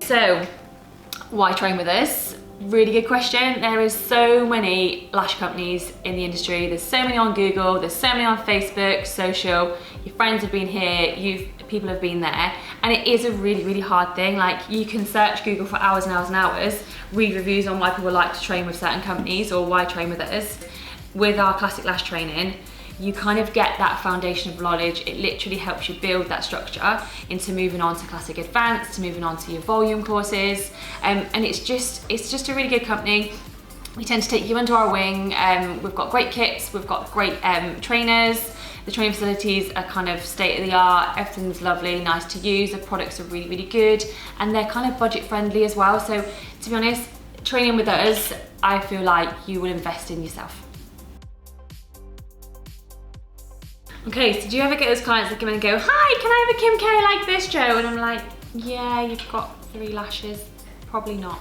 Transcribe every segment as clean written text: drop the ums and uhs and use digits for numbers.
So, why train with us? Really good question. There is so many lash companies in the industry. There's so many on Google, there's so many on Facebook, social. Your friends have been here, people have been there, and it is a really hard thing. Like, you can search Google for hours and hours and hours, read reviews on why people like to train with certain companies or why train with us. With our classic lash training, you kind of get that foundation of knowledge. It literally helps you build that structure into moving on to classic advanced, to moving on to your volume courses, and it's just a really good company. We tend to take you under our wing. We've got great kits, we've got great trainers. The training facilities are kind of state of the art, everything's lovely, nice to use, the products are really good, and they're kind of budget friendly as well. So to be honest, training with us, I feel like you will invest in yourself. Okay, so do you ever get those clients that come in and go, hi, can I have a Kim K like this, Jo? And I'm like, yeah, you've got 3 lashes, probably not.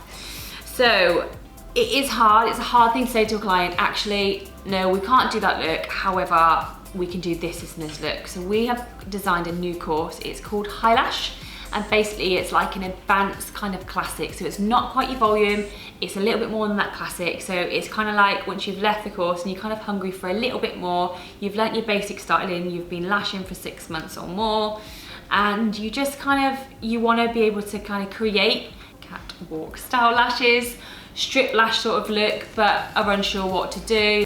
So it is hard, it's a hard thing to say to a client, actually, no, we can't do that look, however, we can do this and this look. So we have designed a new course, it's called HYLASH, and basically it's like an advanced kind of classic. So it's not quite your volume, it's a little bit more than that classic. So it's kind of like once you've left the course and you're kind of hungry for a little bit more, you've learnt your basic styling, you've been lashing for 6 months or more, and you just kind of, you want to be able to kind of create catwalk style lashes, strip lash sort of look, but are unsure what to do.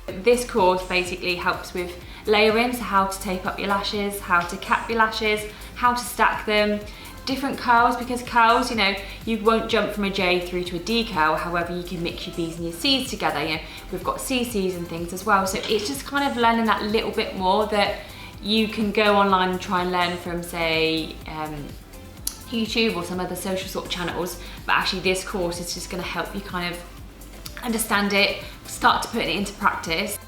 This course basically helps with layering, so how to tape up your lashes, how to cap your lashes, how to stack them, different curls, because curls, you know, you won't jump from a J through to a D curl, however you can mix your B's and your C's together. You know, we've got CCs and things as well, so it's just kind of learning that little bit more that you can go online and try and learn from, say, YouTube or some other social sort of channels, but actually this course is just going to help you kind of understand it, start to put it into practice.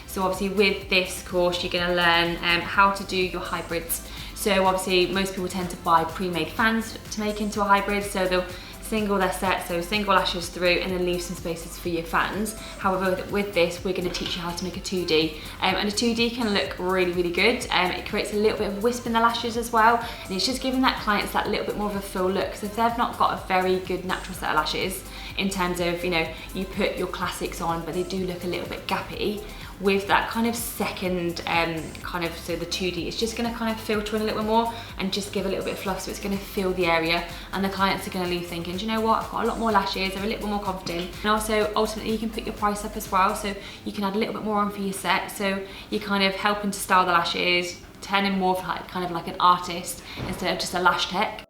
So obviously with this course you're going to learn how to do your hybrids. So obviously most people tend to buy pre-made fans to make into a hybrid, so they'll single their set, so single lashes through and then leave some spaces for your fans. However, with this we're going to teach you how to make a 2D, and a 2D can look really good. It creates a little bit of wisp in the lashes as well, and it's just giving that clients that little bit more of a full look. So if they've not got a very good natural set of lashes, in terms of, you know, you put your classics on but they do look a little bit gappy, with that kind of second kind of, so the 2D, it's just going to kind of filter in a little bit more and just give a little bit of fluff, so it's going to fill the area, and the clients are going to leave thinking, do you know what, I've got a lot more lashes, they're a little bit more confident. And also ultimately you can put your price up as well, so you can add a little bit more on for your set, so you're kind of helping to style the lashes, turning more of like, kind of like an artist instead of just a lash tech.